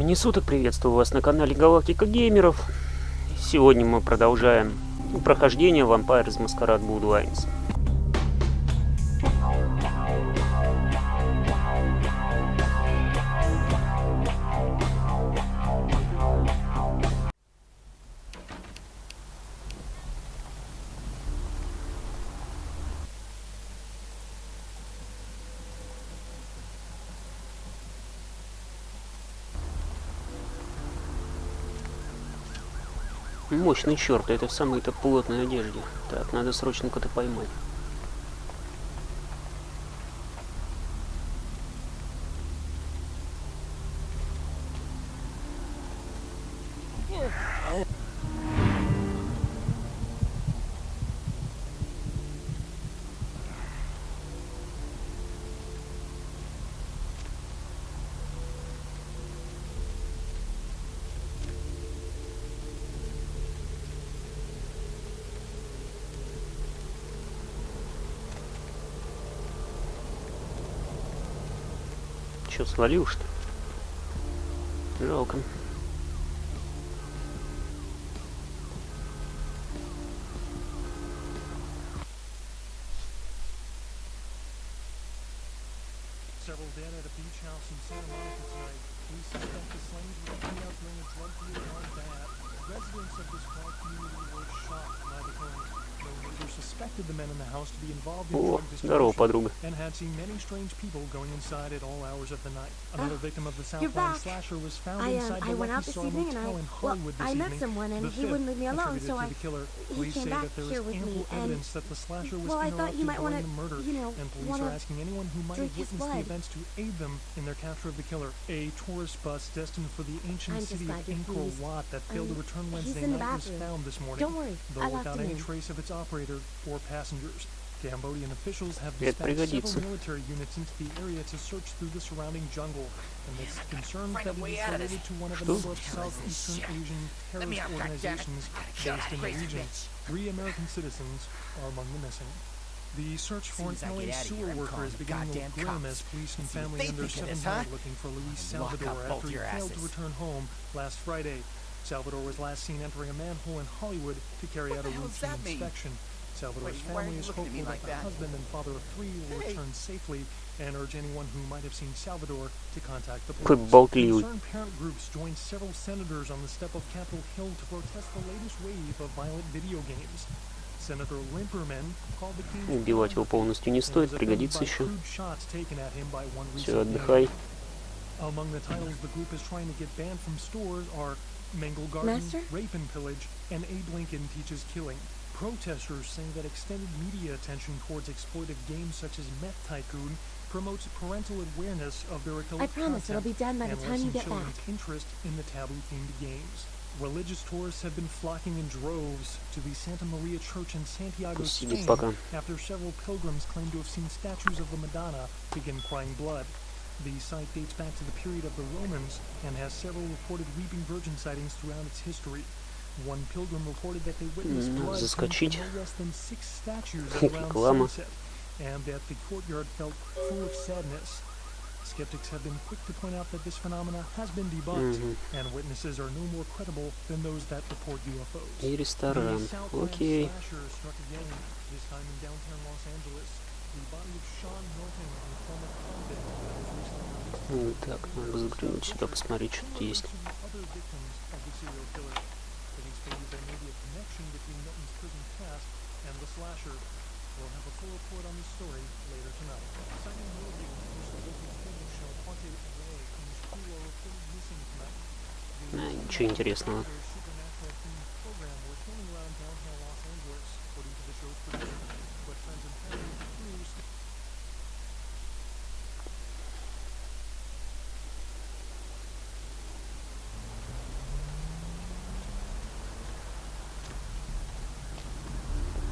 времени суток, приветствую вас на канале Галактика Геймеров. Сегодня мы продолжаем прохождение Vampire из Masquerade Bloodlines. Мощный черт, это в самой-то плотной одежде. Так, надо срочно кого-то поймать. Че, свалил, что ли? Жалко. Several dead at a beach house in Santa-Monica tonight. Police suspect the flames were coming out during a drug deal gone bad. Residents of this quiet community were shocked by the claims. No neighbors suspected the men in the house to be involved in drug distribution and had seen many strange people going inside at all hours of the night. Another victim of the Southland slasher was found inside the Lucky Star Motel in Hollywood this evening. I met someone and he wouldn't leave me alone, so he came back here with me, and that the slasher was I thought he might want to, and police are asking anyone who might have witnessed the events to aid them in their capture of the killer. A tourist bus destined for the ancient city of Angkor Wat that failed to return Wednesday night was found this morning, Don't worry, though without any trace of its operator or passengers. Cambodian officials have dispatched several military units into the area to search through the surrounding jungle, and it's concerned that it is related to one of a number of Southeastern Asian terrorist organizations based in the region. 3 American citizens are among the missing. The search for an LA sewer worker is beginning to grim as police and family under 700 looking for Luis Salvador after he failed to return home last Friday. Salvador was last seen entering a manhole in Hollywood to carry out a routine inspection. Salvador's family is hopeful that the husband and father of 3 will return safely and urge anyone who might have seen Salvador to contact the police. Concerned parent groups joined several senators on the step of Capitol Hill to protest the latest wave of violent video games. Senator Limperman called the game убивать его полностью не стоит, пригодится еще. Все, отдыхай. Among the titles the group is trying to get banned from stores are Mangle Garden, Rape and Pillage, and Abe Lincoln Teaches Killing. Protesters say that extended media attention towards exploitive games such as Meth Tycoon promotes parental awareness of their adult content it'll be done by the time you get back. Interest in the taboo-themed games. Religious tourists have been flocking in droves to the Santa Maria Church in Santiago, Spain, after several pilgrims claim to have seen statues of the Madonna begin crying blood. The site dates back to the period of the Romans and has several reported weeping virgin sightings throughout its history. One pilgrim reported that they witnessed blood from no less than 6 statues around sunset, and that the courtyard felt full of sadness. Skeptics have been quick to point out that this phenomena has been debunked, and witnesses are no more credible than those that report UFOs. И ресторан. Окей. Struck again, this time in downtown Los Angeles. The body of Sean Norton and former convict that was recently released. Так, надо заглянуть сюда, посмотреть, что тут есть. Other victims of the serial killer. Police believe there may be a connection between Norton's prison past and the slasher. We'll have a full report on this story later tonight. Simon Williams produced a local cable show Haunted Away, whose crew are reported missing tonight. Ничего интересного. Supernatural themed program was filming around downtown Los Angeles, according to the show's producer. But friends and family of the crew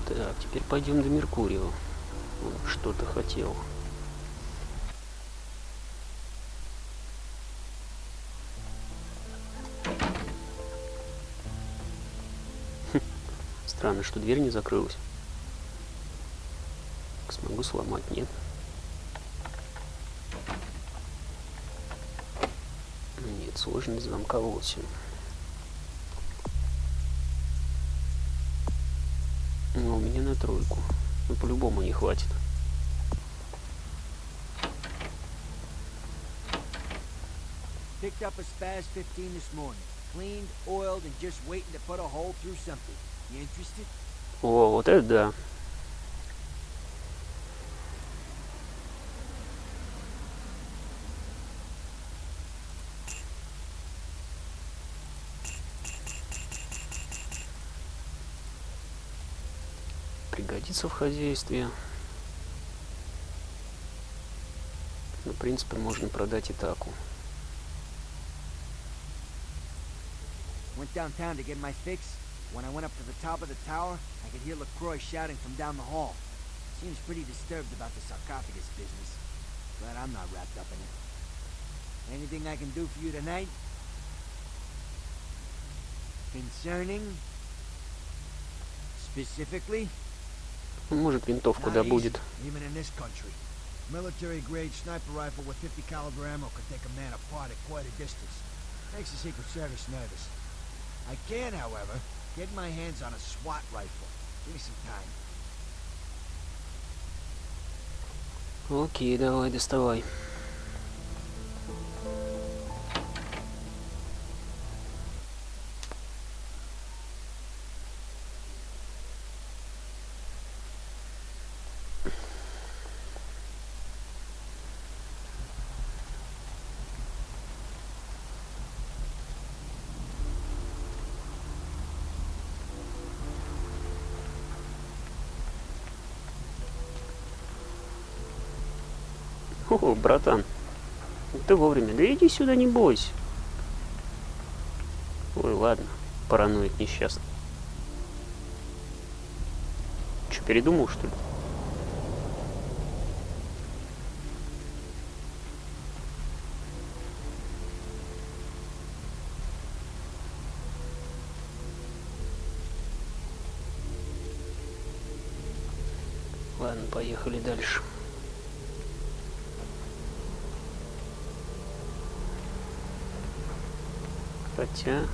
Так, теперь пойдем до Меркурия. Он что-то хотел. Странно, что дверь не закрылась. Смогу сломать, нет? Нет, Сложность замка 8. Ну, у меня на тройку. Ну, по-любому не хватит. Picked up a Spaz 15 this morning. Cleaned, oiled, and just waiting to put a hole through something. You interested? О, вот это да. Пригодится в хозяйстве. Ну, в принципе, можно продать и таку. Went downtown to get my fix. When I went up to the top of the tower, I could hear LaCroix shouting from down the hall. Seems pretty disturbed about the sarcophagus business. Glad I'm not wrapped up in it. Anything I can do for you tonight? Concerning? Specifically? Может, винтовку добудет. Even in this country. Military-grade sniper rifle with 50 caliber ammo could take a man apart at quite a distance. Makes the Secret Service nervous. I can, however, get my hands on a SWAT rifle. Give me some time. Окей, давай, доставай. О, братан, ты вовремя. Да иди сюда, не бойся. Ой, ладно, параноик несчастный. Че, передумал, что ли? Ладно, поехали дальше. Хотя,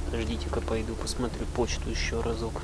подождите-ка, пойду посмотрю почту еще разок.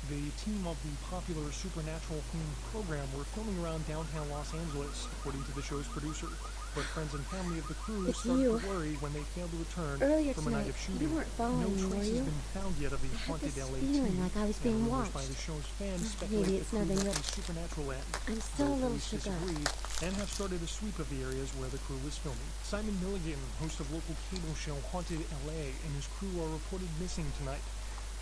The team of the popular supernatural-themed program were filming around downtown Los Angeles, according to the show's producer. But friends and family of the crew It's started you. to worry when they failed to return Earlier from a night tonight, of shooting. you weren't No following me, were trace has you? been found yet of the I had haunted this LA feeling team, like I was and being rumors by watched. the show's fans Maybe speculate it's the crew nothing met else. a supernatural end. I'm still a Though little police shook up. disagree and have started a sweep of the areas where the crew was filming. Simon Milligan, host of local cable show Haunted LA, and his crew are reported missing tonight.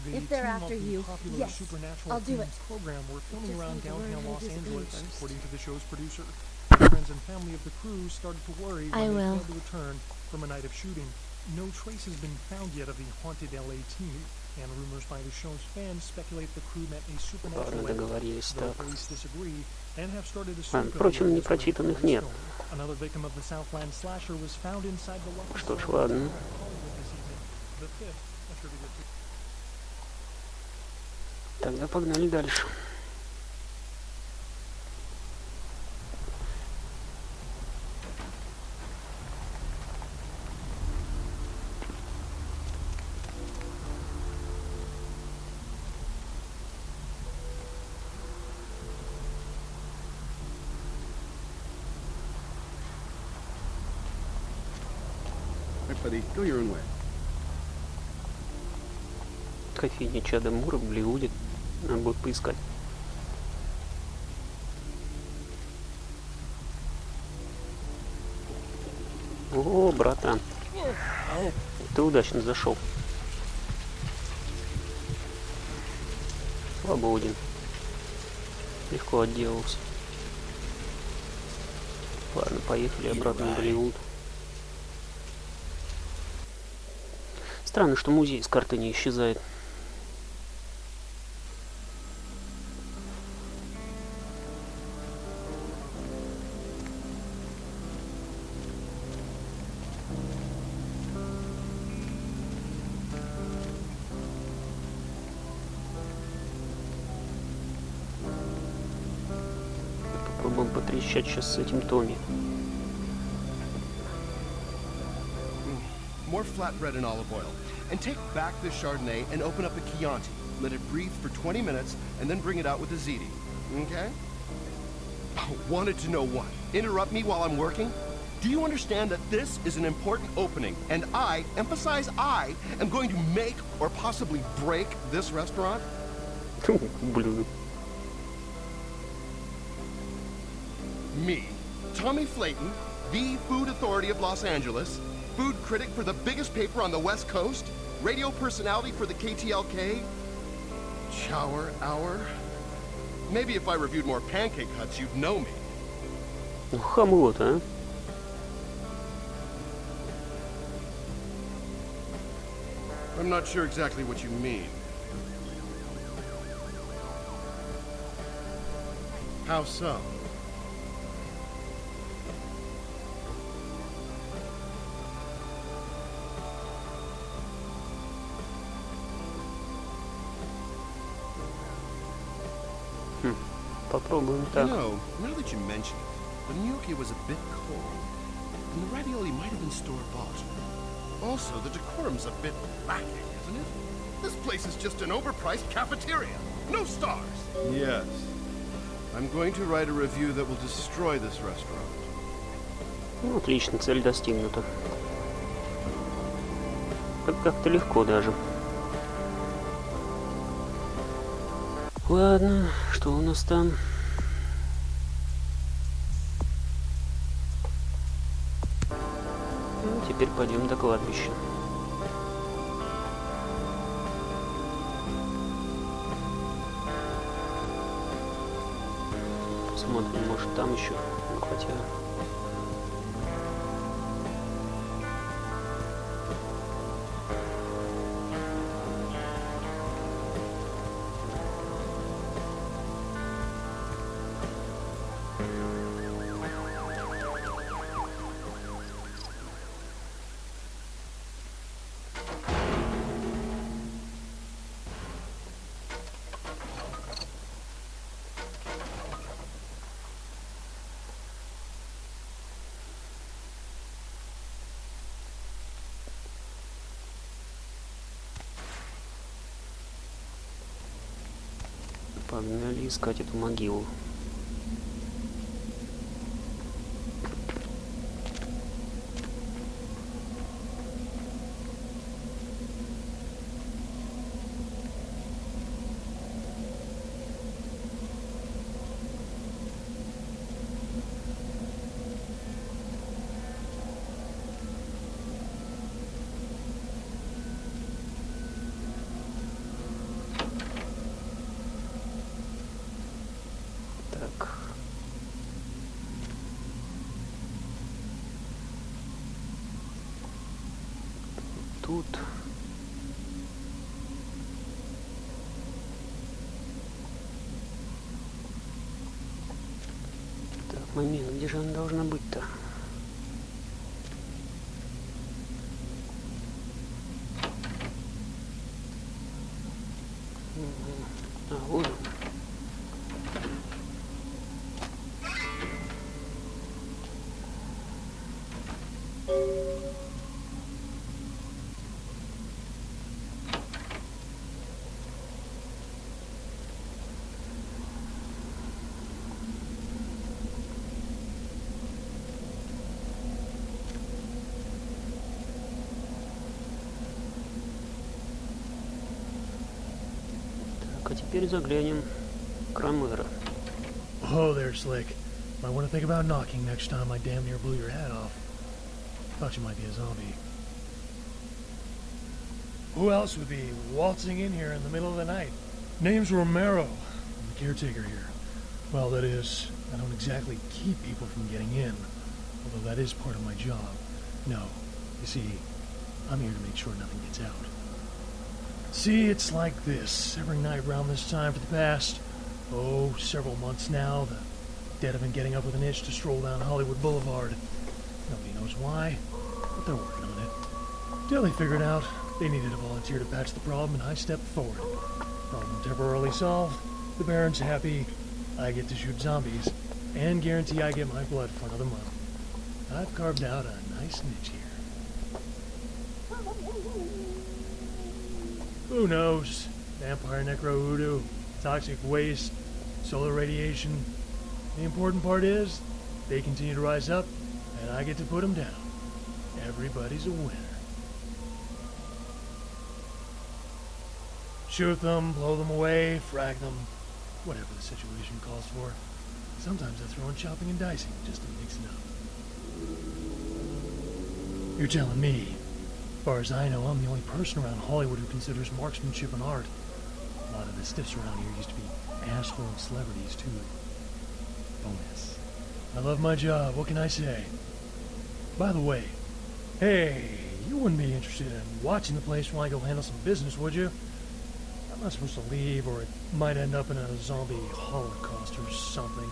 The If they're team after of the you, popular yes, supernatural I'll do themed it. program were filming Just around need to learn downtown how to Los disagree Angeles, first. according to the show's producer. Friends and family of the crew started to worry I when they will. failed to return from a night of shooting. No trace has been found yet of the haunted LA team, and rumors by the show's fans speculate the crew met a supernatural Ладно, end. договорились Though так. police disagree and have started a А, sweep of the впрочем, areas where the crew непрочитанных was нет. filming. Another victim of the Southland slasher was found inside the Lucky Что ж, Star ладно. Hotel in Hollywood this evening. The fifth attributed to Тогда погнали дальше. Right, buddy, go your own way. Кофейня Чада Мура в Голливуде. Надо будет поискать. О, братан. Ты удачно зашел. Свободен. Легко отделался. Ладно, поехали обратно в Голливуд. Странно, что музей с карты не исчезает. Попробуем потрещать сейчас с этим Томми. More flatbread and olive oil. And take back this Chardonnay and open up a Chianti. Let it breathe for 20 minutes and then bring it out with a ziti. Okay? Wanted to know what? Interrupt me while I'm working? Do you understand that this is an important opening and I, emphasize I, am going to make or possibly break this restaurant? Блюдо. Me, Tommy Flayton, the food authority of Los Angeles, food critic for the biggest paper on the West Coast, radio personality for the KTLK, shower hour. Maybe if I reviewed more pancake huts, you'd know me. Ну, хамло-то, а? I'm not sure exactly what you mean. How so? Попробуем You так. know, now that you mention it, the gnocchi was a bit cold, and the ravioli might have been store-bought. Also, the decorum's a bit lacking, isn't it? This place is just an overpriced cafeteria. No stars. Yes. I'm going to write a review that will destroy this restaurant. Ну, отлично, цель достигнута. Как-то легко даже. Ладно, что у нас там? Ну, теперь пойдем до кладбища. Посмотрим, может там еще, ну, хотя... Погнали искать эту могилу. Тут. Так, момент, где же она должна быть-то? А, вот он. А теперь заглянем к Ромеро. Oh, there, Slick. Might want to think about knocking next time I damn near blew your head off. Thought you might be a zombie. Who else would be waltzing in here in the middle of the night? Name's Romero. I'm the caretaker here. Well, that is, I don't exactly keep people from getting in, although that is part of my job. No, you see, I'm here to make sure nothing gets out. See, it's like this. Every night around this time for the past, several months now, the dead have been getting up with an itch to stroll down Hollywood Boulevard. Nobody knows why, but they're working on it. Till they figured out they needed a volunteer to patch the problem, and I stepped forward. Problem temporarily solved. The Baron's happy. I get to shoot zombies, and guarantee I get my blood for another month. I've carved out a nice niche here. Who knows? Vampire necro voodoo, toxic waste, solar radiation. The important part is, they continue to rise up, and I get to put them down. Everybody's a winner. Shoot them, blow them away, frag them, whatever the situation calls for. Sometimes I throw in chopping and dicing just to mix it up. You're telling me, as far as I know, I'm the only person around Hollywood who considers marksmanship an art. A lot of the stiffs around here used to be ass-full of celebrities, too. Bonus. I love my job, what can I say? By the way, hey, you wouldn't be interested in watching the place while I go handle some business, would you? I'm not supposed to leave, or it might end up in a zombie holocaust or something.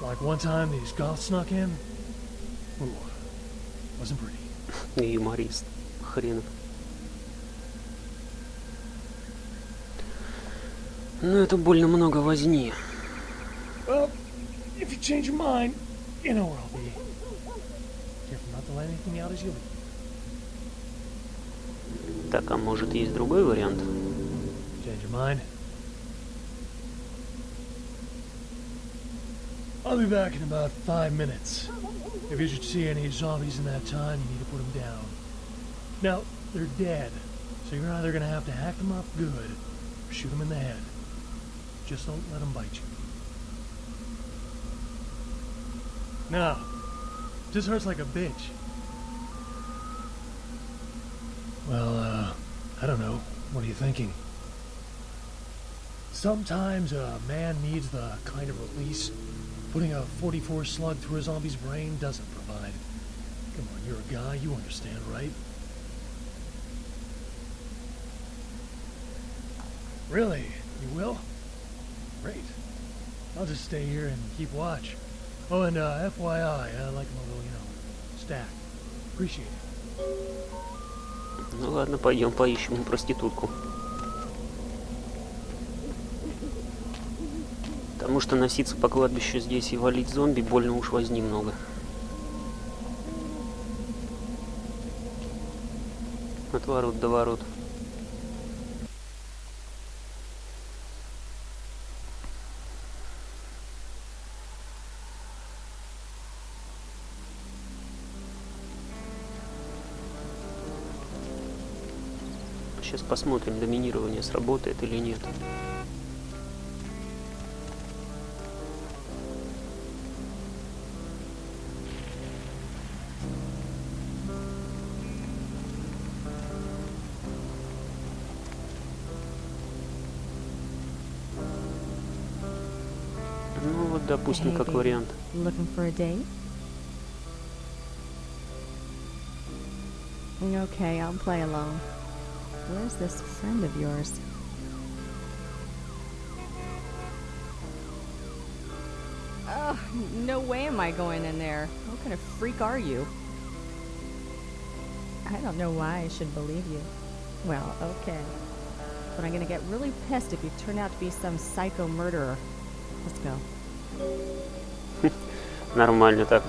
Like one time these goths snuck in. Ooh, wasn't pretty. Юморист. Хренов. Ну, это больно много возни. Well, if you change your mind, you know where I'll be. Careful not to let anything out as you leave. Так, а может есть другой вариант? Change your mind? I'll be back in about 5 minutes. If you should see any zombies in that time, you need to put them down. Now, they're dead, so you're either gonna have to hack them up good, or shoot them in the head. Just don't let them bite you. No, just hurts like a bitch. Well, I don't know. What are you thinking? Sometimes a man needs the kind of release putting a 44 slug through a zombie's brain doesn't provide. Come on, you're a guy, you understand, right? Really? You will? Great. I'll just stay here and keep watch. Oh, and FYI, I like a little, stack. Appreciate it. Ну ладно, пойдем поищем проститутку. Потому что носиться по кладбищу здесь и валить зомби больно уж возни много. От ворот до ворот. Сейчас посмотрим, доминирование сработает или нет. Ну вот, допустим, как вариант. Looking for a date? Okay, I'll play alone. Where's this friend of yours? Oh, no way am I going in there. What kind of freak are you? I don't know why I should believe you. Well, okay. But I'm gonna get really pissed if you turn out to be some psycho murderer. Let's go. Нормально так.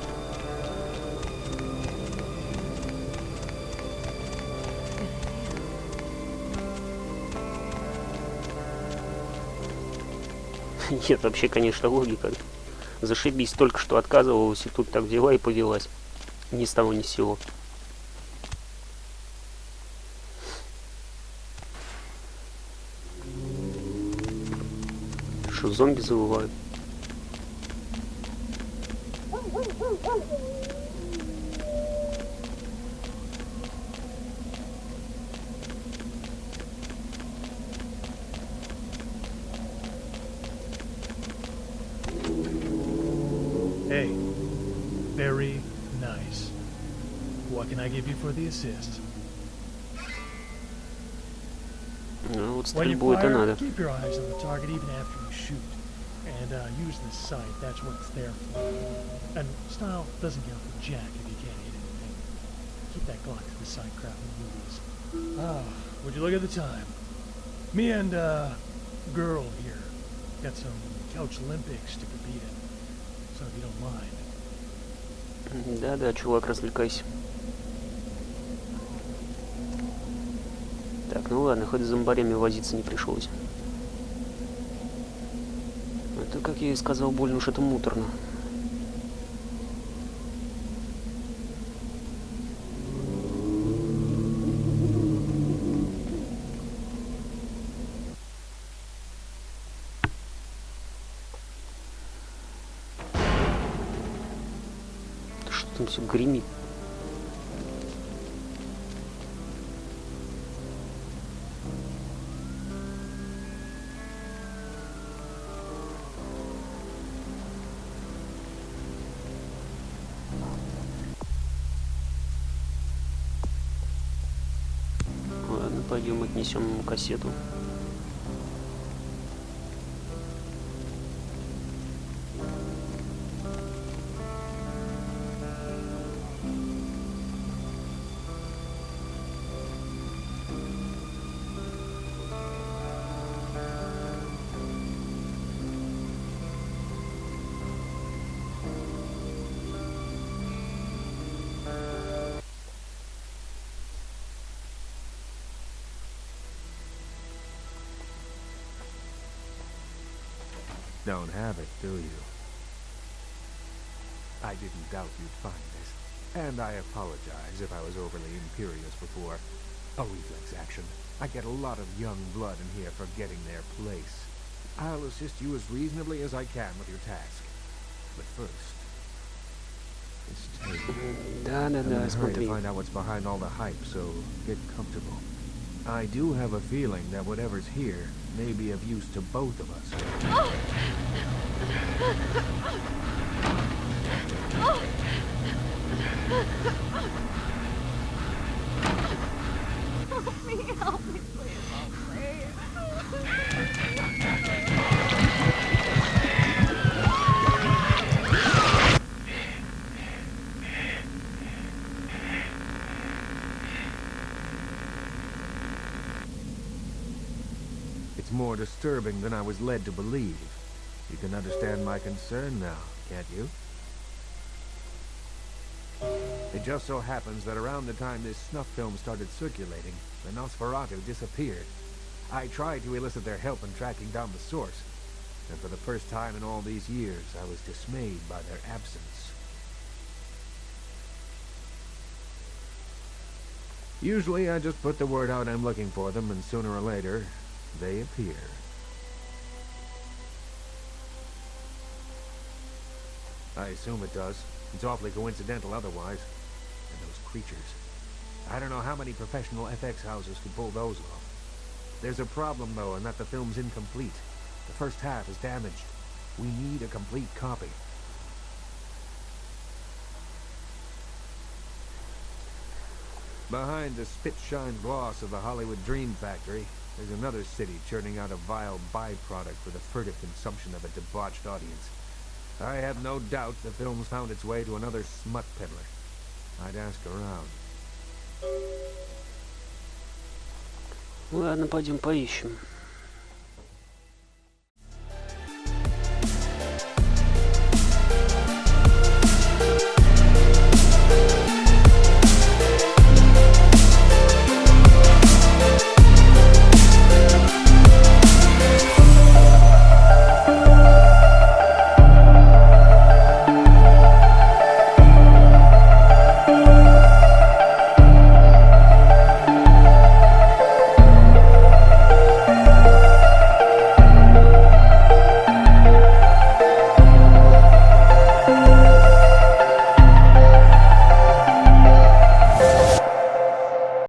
Нет, вообще, конечно, логика. Зашибись, только что отказывалась, и тут так взяла и повелась. Ни с того, ни с сего. Что, зомби завывают? Hey, very nice. What can I give you for the assist? вот When you стрельбу это fire, надо. keep your eyes on the target even after you shoot. And use the sight, that's what it's there for. And style doesn't count for jack if you can't hit anything. Keep that Glock to the side, crap in the movies. Oh, would you look at the time? Me and, girl here got some couch Olympics to compete in. So if you don't mind. Да-да, чувак, развлекайся. Так, ну ладно, хоть с зомбарями возиться не пришлось. Это, как я и сказал, больно уж это муторно. Что там все гремит? Ладно, пойдем отнесем ему кассету. Don't have it, do you? I didn't doubt you'd find this, and I apologize if I was overly imperious before. A reflex action. I get a lot of young blood in here forgetting their place. I'll assist you as reasonably as I can with your task. But first, this tape. I'm in a hurry to find out what's behind all the hype, so get comfortable. I do have a feeling that whatever's here may be of use to both of us. Help me, please, It's more disturbing than I was led to believe. You can understand my concern now, can't you? It just so happens that around the time this snuff film started circulating, the Nosferatu disappeared. I tried to elicit their help in tracking down the source, and for the first time in all these years, I was dismayed by their absence. Usually, I just put the word out I'm looking for them, and sooner or later, they appear. I assume it does. It's awfully coincidental otherwise. And those creatures. I don't know how many professional FX houses could pull those off. There's a problem, though, in that the film's incomplete. The first half is damaged. We need a complete copy. Behind the spit-shine gloss of the Hollywood Dream Factory, there's another city churning out a vile byproduct for the furtive consumption of a debauched audience. I have no doubt the film's found its way to another smut peddler. I'd ask around. Ладно, пойдем поищем.